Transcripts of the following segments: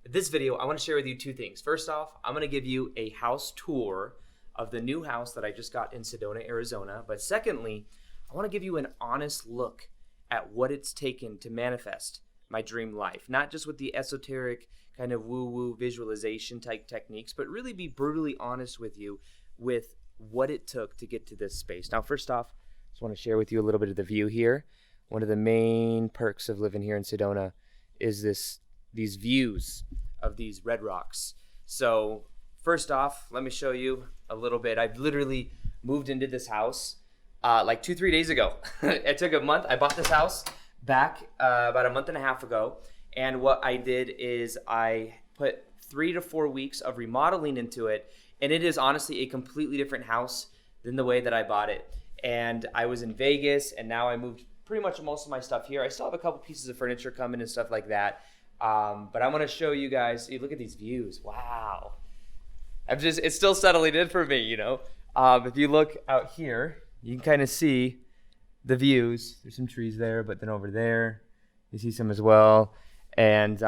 In this video, I want to share with you two things. First off, I'm going to give you a house tour of the new house that I just got in Sedona, Arizona. But secondly, I want to give you an honest look at what it's taken to manifest my dream life. Not just with the esoteric kind of woo-woo visualization type techniques, but really be brutally honest with you with what it took to get to this space. Now, first off, I just want to share with you a little bit of the view here. One of the main perks of living here in Sedona is these views of these red rocks. So first off, let me show you a little bit. I've literally moved into this house like 2-3 days ago. It took a month. I bought this house back about a month and a half ago. And what I did is I put 3 to 4 weeks of remodeling into it. And it is honestly a completely different house than the way that I bought it. And I was in Vegas, and now I moved pretty much most of my stuff here. I still have a couple pieces of furniture coming and stuff like that. But I want to show you guys, look at these views. Wow. It's still settling in for me, you know. If you look out here, you can kind of see the views. There's some trees there, but then over there, you see some as well. And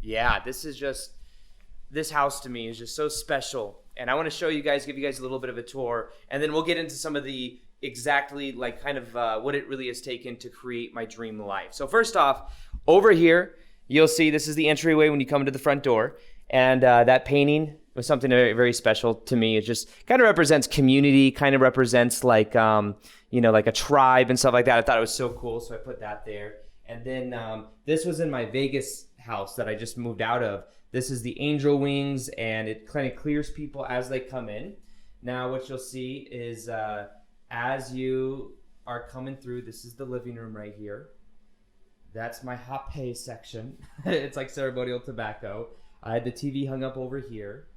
yeah, this house to me is just so special. And I want to show you guys, give you guys a little bit of a tour. And then we'll get into some of the exactly like kind of what it really has taken to create my dream life. So first off, over here, you'll see this is the entryway when you come to the front door. And that painting was something very, very special to me. It just kind of represents community, kind of represents like, like a tribe and stuff like that. I thought it was so cool, so I put that there. And then this was in my Vegas house that I just moved out of. This is the angel wings, and it kind of clears people as they come in. Now what you'll see is as you are coming through, this is the living room right here. That's my hape section. It's like ceremonial tobacco. I had the TV hung up over here.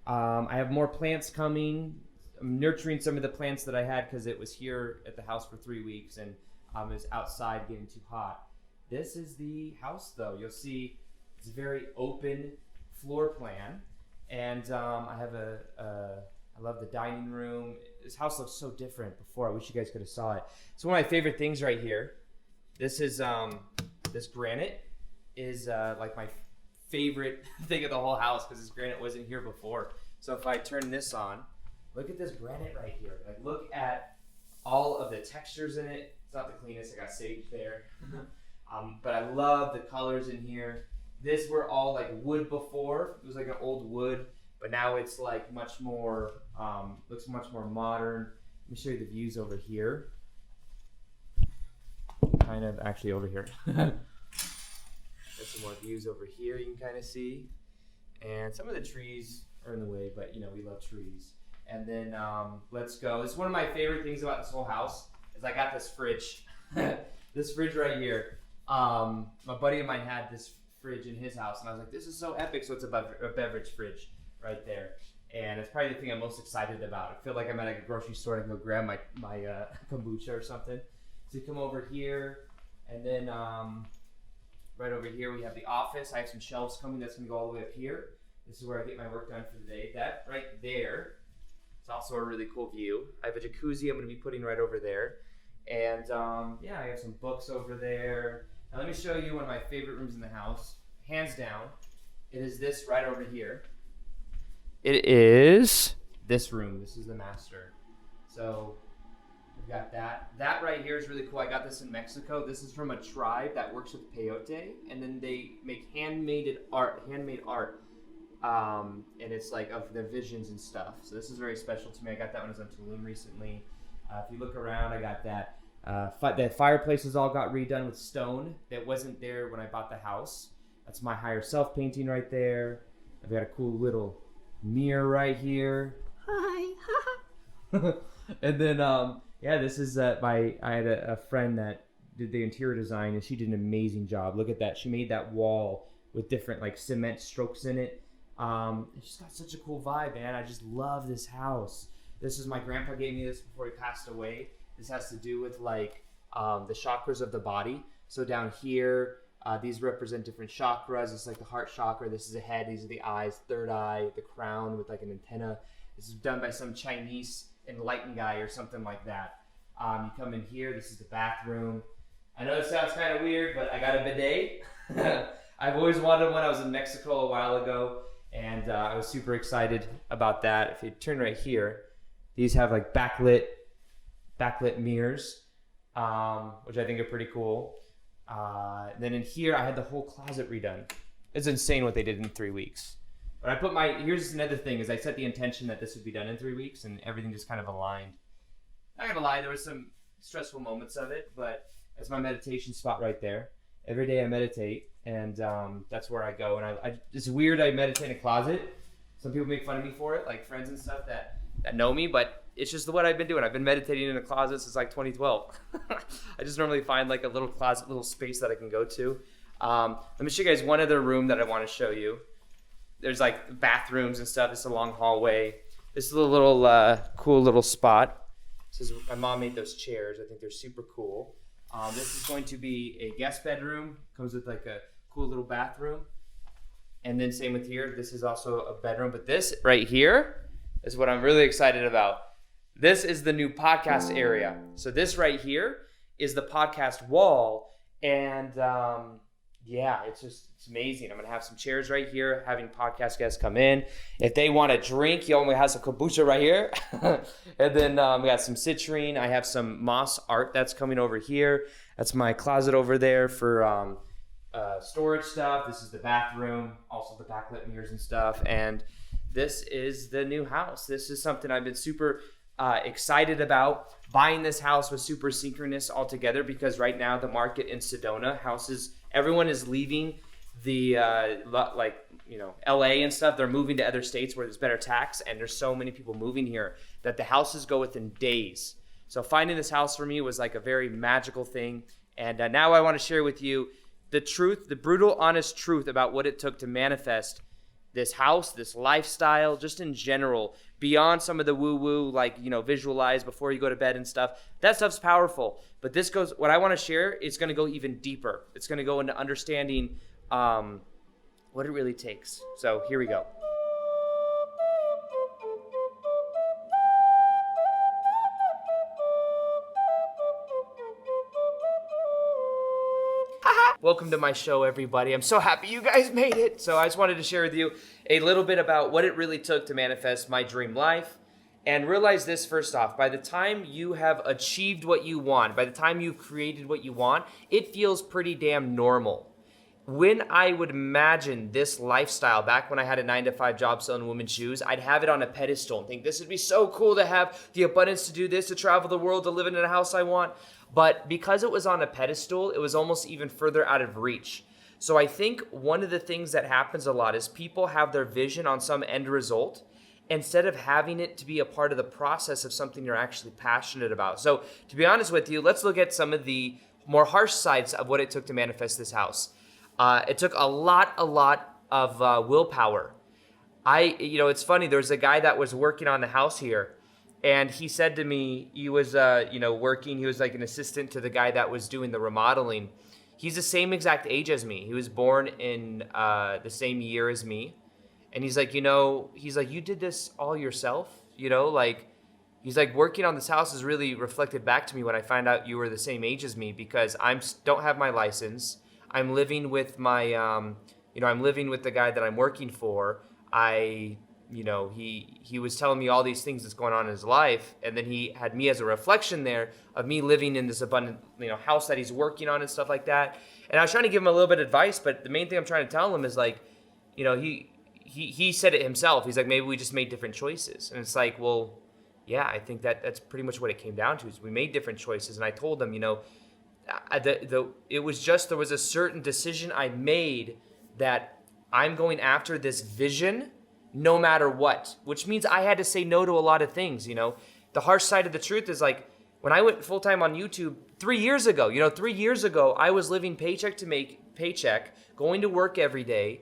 I have more plants coming. I'm nurturing some of the plants that I had because it was here at the house for 3 weeks and it was outside getting too hot. This is the house though. You'll see it's a very open floor plan. And I have I love the dining room. This house looks so different before. I wish you guys could have saw it. It's one of my favorite things right here. This is, this granite is like my favorite thing of the whole house because this granite wasn't here before. So if I turn this on, look at this granite right here. Like look at all of the textures in it. It's not the cleanest, I got sage there. But I love the colors in here. This were all like wood before. It was like an old wood, but now it's like much more, looks much more modern. Let me show you the views over here. Kind of actually over here. There's some more views over here you can kind of see. And some of the trees are in the way, but you know, we love trees. And then let's go. This is one of my favorite things about this whole house is I got this fridge. This fridge right here. My buddy of mine had this fridge in his house and I was like, this is so epic. So it's a beverage fridge right there. And it's probably the thing I'm most excited about. I feel like I'm at a grocery store and I can go grab my kombucha or something. So you come over here and then right over here we have the office. I have some shelves coming that's gonna go all the way up here. This is where I get my work done for the day. That right there is also a really cool view. I have a jacuzzi I'm gonna be putting right over there. And yeah, I have some books over there. Now let me show you one of my favorite rooms in the house. Hands down, it is this right over here. It is this room. This is the master. So we've got that. That right here is really cool. I got this in Mexico. This is from a tribe that works with peyote, and then they make handmade art, and it's like of their visions and stuff. So this is very special to me. I got that when I was on Tulum recently. If you look around, I got that. The fireplaces all got redone with stone that wasn't there when I bought the house. That's my higher self painting right there. I've got a cool little mirror right here. Hi. And then yeah, this is I had a friend that did the interior design and she did an amazing job. Look at that. She made that wall with different like cement strokes in it. It's just got such a cool vibe, man. I just love this house. This is my grandpa gave me this before he passed away. This has to do with like the chakras of the body. So down here, these represent different chakras. It's like the heart chakra. This is the head. These are the eyes, third eye, the crown with like an antenna. This is done by some Chinese enlightened guy or something like that. You come in here. This is the bathroom. I know it sounds kind of weird, but I got a bidet. I've always wanted one. I was in Mexico a while ago, and I was super excited about that. If you turn right here, these have like backlit mirrors, which I think are pretty cool. Then in here, I had the whole closet redone. It's insane what they did in 3 weeks. But I put here's another thing, is I set the intention that this would be done in 3 weeks, and everything just kind of aligned. Not gonna lie, there were some stressful moments of it, but it's my meditation spot right there. Every day I meditate, and that's where I go. And it's weird, I meditate in a closet. Some people make fun of me for it, like friends and stuff that know me, but it's just what I've been doing. I've been meditating in a closet since like 2012. I just normally find like a little closet, little space that I can go to. Let me show you guys one other room that I want to show you. There's like bathrooms and stuff. It's a long hallway. This is a little cool little spot. This is, my mom made those chairs. I think they're super cool. This is going to be a guest bedroom. Comes with like a cool little bathroom. And then same with here. This is also a bedroom. But this right here is what I'm really excited about. This is the new podcast area. So this right here is the podcast wall. And it's amazing. I'm going to have some chairs right here, having podcast guests come in. If they want a drink, you only have some kombucha right here. And then we got some citrine. I have some moss art that's coming over here. That's my closet over there for storage stuff. This is the bathroom, also the backlit mirrors and stuff. And this is the new house. This is something I've been super excited about. Buying this house was super synchronous altogether, because right now the market in Sedona, everyone is leaving the LA and stuff. They're moving to other states where there's better tax, and there's so many people moving here that the houses go within days. So finding this house for me was like a very magical thing. And now I want to share with you the truth, the brutal, honest truth about what it took to manifest this house, this lifestyle, just in general, beyond some of the woo-woo, visualize before you go to bed and stuff. That stuff's powerful. But what I want to share is going to go even deeper. It's going to go into understanding what it really takes. So here we go. Welcome to my show, everybody. I'm so happy you guys made it. So I just wanted to share with you a little bit about what it really took to manifest my dream life. And realize this first off, by the time you have achieved what you want, by the time you've created what you want, it feels pretty damn normal. When I would imagine this lifestyle back when I had a 9-to-5 job selling women's shoes, I'd have it on a pedestal and think this would be so cool to have the abundance to do this, to travel the world, to live in a house I want. But because it was on a pedestal, it was almost even further out of reach. So I think one of the things that happens a lot is people have their vision on some end result instead of having it to be a part of the process of something you're actually passionate about. So to be honest with you, let's look at some of the more harsh sides of what it took to manifest this house. It took a lot of willpower. It's funny, there was a guy that was working on the house here, and he said to me, he was, working, he was like an assistant to the guy that was doing the remodeling. He's the same exact age as me. He was born in the same year as me. And he's like, you did this all yourself? He's like, working on this house has really reflected back to me when I found out you were the same age as me, because don't have my license. I'm living with I'm living with the guy that I'm working for. He was telling me all these things that's going on in his life, and then he had me as a reflection there of me living in this abundant, house that he's working on and stuff like that. And I was trying to give him a little bit of advice, but the main thing I'm trying to tell him is he said it himself. He's like, maybe we just made different choices. And it's like, well, yeah, I think that's pretty much what it came down to, is we made different choices. And I told him, it was just, there was a certain decision I made that I'm going after this vision no matter what, which means I had to say no to a lot of things. The harsh side of the truth is, like, when I went full-time on YouTube 3 years ago, 3 years ago, I was living paycheck to make paycheck, going to work every day,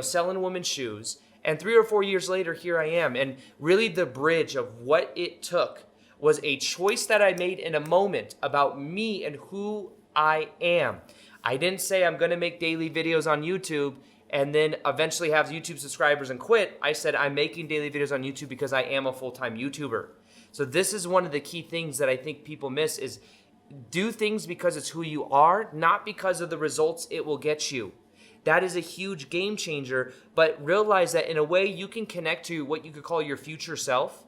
selling women's shoes. And 3 or 4 years later, here I am. And really the bridge of what it took was a choice that I made in a moment about me and who I am. I didn't say I'm going to make daily videos on YouTube and then eventually have YouTube subscribers and quit. I said I'm making daily videos on YouTube because I am a full-time YouTuber. So this is one of the key things that I think people miss, is do things because it's who you are, not because of the results it will get you. that is a huge game changer. But realize that in a way you can connect to what you could call your future self.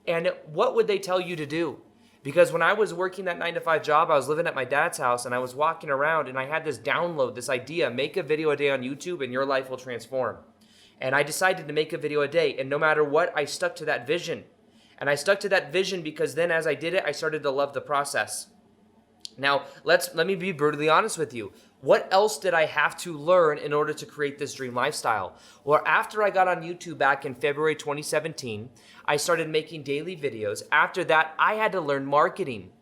And what would they tell you to do? Because when I was working that 9-to-5 job, I was living at my dad's house and I was walking around and I had this download, this idea, make a video a day on YouTube and your life will transform. And I decided to make a video a day, and no matter what, I stuck to that vision. And I stuck to that vision because then as I did it, I started to love the process. Now, let me be brutally honest with you. What else did I have to learn in order to create this dream lifestyle? Well, after I got on YouTube back in February 2017, I started making daily videos. After that, I had to learn marketing.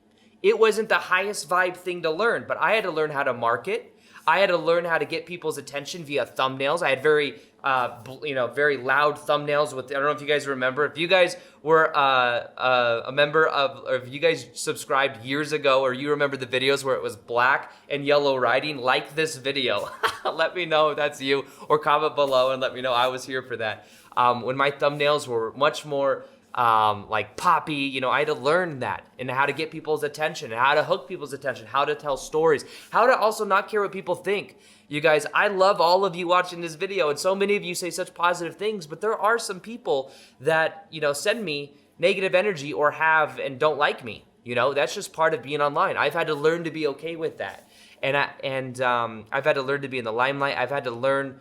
It wasn't the highest vibe thing to learn, but I had to learn how to market. I had to learn how to get people's attention via thumbnails. I had very loud thumbnails with, I don't know if you guys remember, if you guys were a member of, or if you guys subscribed years ago, or you remember the videos where it was black and yellow writing, like this video. Let me know if that's you, or comment below and let me know I was here for that. When my thumbnails were much more like poppy, I had to learn that and how to get people's attention, and how to hook people's attention, how to tell stories, how to also not care what people think. You guys, I love all of you watching this video, and so many of you say such positive things, but there are some people that, send me negative energy or have and don't like me. That's just part of being online. I've had to learn to be okay with that. And I've had to learn to be in the limelight. I've had to learn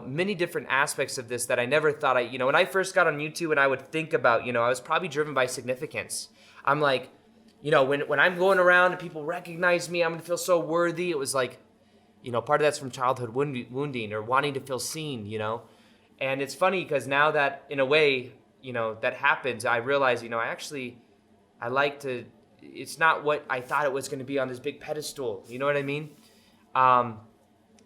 many different aspects of this that I never thought when I first got on YouTube and I would think about, I was probably driven by significance. I'm like, when I'm going around and people recognize me, I'm going to feel so worthy. It was like, part of that's from childhood wounding or wanting to feel seen, And it's funny because now that in a way, that happens, I realize, I like to, it's not what I thought it was going to be on this big pedestal. You know what I mean?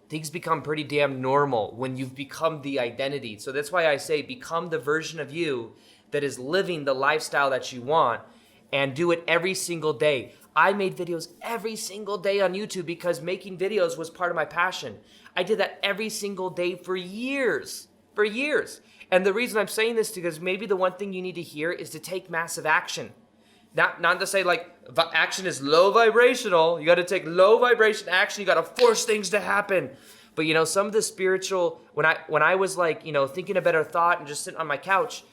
Things become pretty damn normal when you've become the identity. So that's why I say become the version of you that is living the lifestyle that you want, and do it every single day. I made videos every single day on YouTube because making videos was part of my passion. I did that every single day for years. And the reason I'm saying this is because maybe the one thing you need to hear is to take massive action. Not to say like action is low vibrational. You got to take low vibration action. You got to force things to happen. But some of the spiritual, when I was like, thinking a better thought and just sitting on my couch,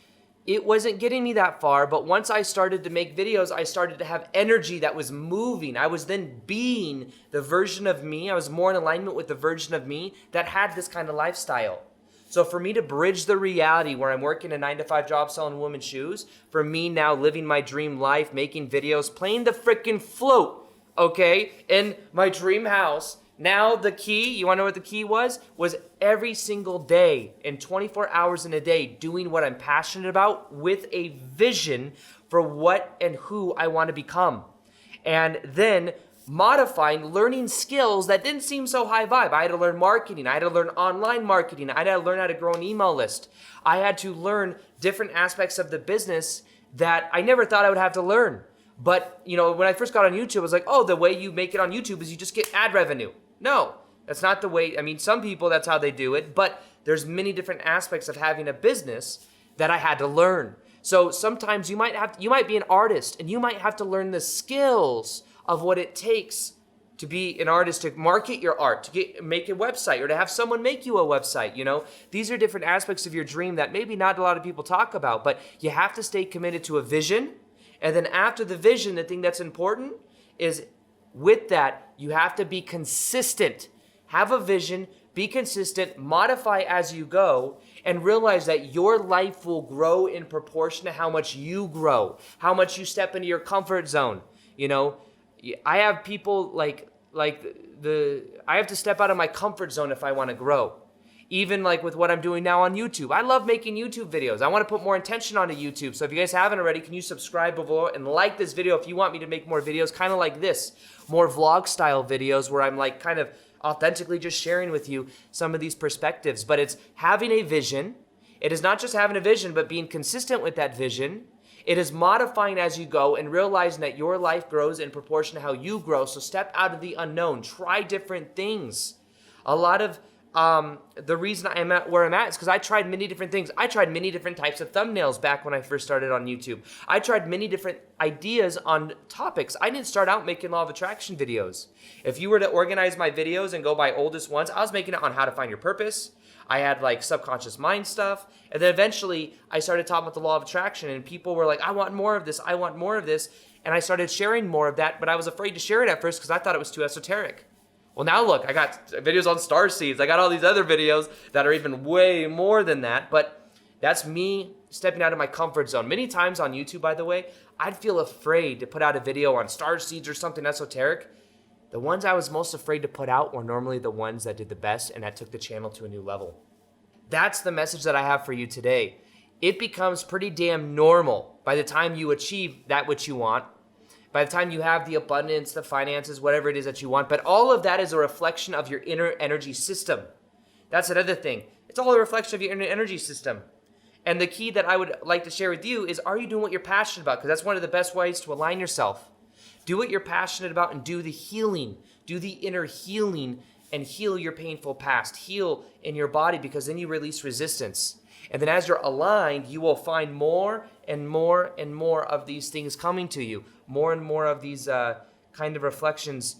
it wasn't getting me that far. But once I started to make videos, I started to have energy that was moving. I was then being the version of me. I was more in alignment with the version of me that had this kind of lifestyle. So for me to bridge the reality where I'm working a 9-to-5 job selling women's shoes, for me now living my dream life, making videos, playing the freaking flute, okay, in my dream house. Now the key, you want to know what the key was? Was every single day and 24 hours in a day doing what I'm passionate about with a vision for what and who I want to become. And then modifying, learning skills that didn't seem so high vibe. I had to learn marketing. I had to learn online marketing. I had to learn how to grow an email list. I had to learn different aspects of the business that I never thought I would have to learn. But, when I first got on YouTube, I was like, oh, the way you make it on YouTube is you just get ad revenue. No, that's not the way. I mean, some people, that's how they do it. But there's many different aspects of having a business that I had to learn. So sometimes you might be an artist and you might have to learn the skills of what it takes to be an artist, to market your art, to make a website, or to have someone make you a website. These are different aspects of your dream that maybe not a lot of people talk about, but you have to stay committed to a vision. And then after the vision, the thing that's important is with that, you have to be consistent. Have a vision, be consistent, modify as you go, and realize that your life will grow in proportion to how much you grow, how much you step into your comfort zone. I have people I have to step out of my comfort zone if I want to grow. Even like with what I'm doing now on YouTube. I love making YouTube videos. I want to put more attention onto YouTube. So if you guys haven't already, can you subscribe below and like this video if you want me to make more videos kind of like this, more vlog style videos where I'm like kind of authentically just sharing with you some of these perspectives. But it's having a vision. It is not just having a vision, but being consistent with that vision. It is modifying as you go and realizing that your life grows in proportion to how you grow. So step out of the unknown. Try different things. A lot of the reason I am at where I'm at is because I tried many different things. I tried many different types of thumbnails back when I first started on YouTube. I tried many different ideas on topics. I didn't start out making law of attraction videos. If you were to organize my videos and go by oldest ones, I was making it on how to find your purpose. I had like subconscious mind stuff. And then eventually I started talking about the law of attraction, and people were like, I want more of this. I want more of this. And I started sharing more of that, but I was afraid to share it at first because I thought it was too esoteric. Well, now look, I got videos on star seeds. I got all these other videos that are even way more than that, but that's me stepping out of my comfort zone. Many times on YouTube, by the way, I'd feel afraid to put out a video on star seeds or something esoteric. The ones I was most afraid to put out were normally the ones that did the best and that took the channel to a new level. That's the message that I have for you today. It becomes pretty damn normal by the time you achieve that which you want, by the time you have the abundance, the finances, whatever it is that you want. But all of that is a reflection of your inner energy system. That's another thing. It's all a reflection of your inner energy system. And the key that I would like to share with you is, are you doing what you're passionate about? Because that's one of the best ways to align yourself. Do what you're passionate about and do the healing. Do the inner healing and heal your painful past. Heal in your body, because then you release resistance. And then as you're aligned, you will find more and more and more of these things coming to you. More and more of these kind of reflections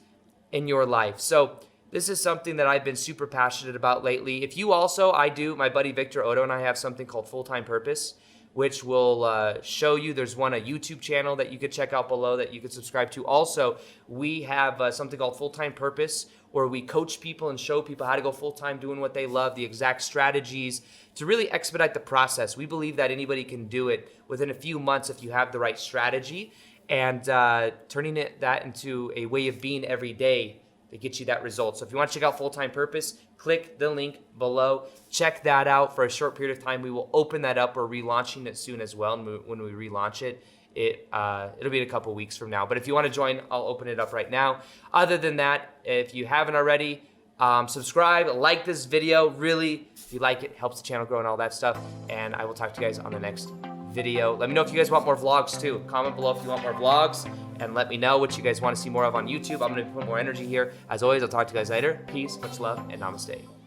in your life. So this is something that I've been super passionate about lately. If you also, my buddy Victor Odo and I have something called Full-Time Purpose, which will show you. There's a YouTube channel that you could check out below that you could subscribe to. Also, we have something called Full-Time Purpose, where we coach people and show people how to go full-time doing what they love, the exact strategies to really expedite the process. We believe that anybody can do it within a few months if you have the right strategy, and turning that into a way of being every day to get you that result. So if you want to check out Full-Time Purpose, click the link below. Check that out for a short period of time. We will open that up. We're relaunching it soon as well. And when we relaunch it, it'll be in a couple weeks from now. But if you want to join, I'll open it up right now. Other than that, if you haven't already, subscribe, like this video. Really, if you like it, helps the channel grow and all that stuff. And I will talk to you guys on the next video. Let me know if you guys want more vlogs too. Comment below if you want more vlogs, and let me know what you guys want to see more of on YouTube. I'm going to put more energy here. As always, I'll talk to you guys later. Peace, much love, and namaste.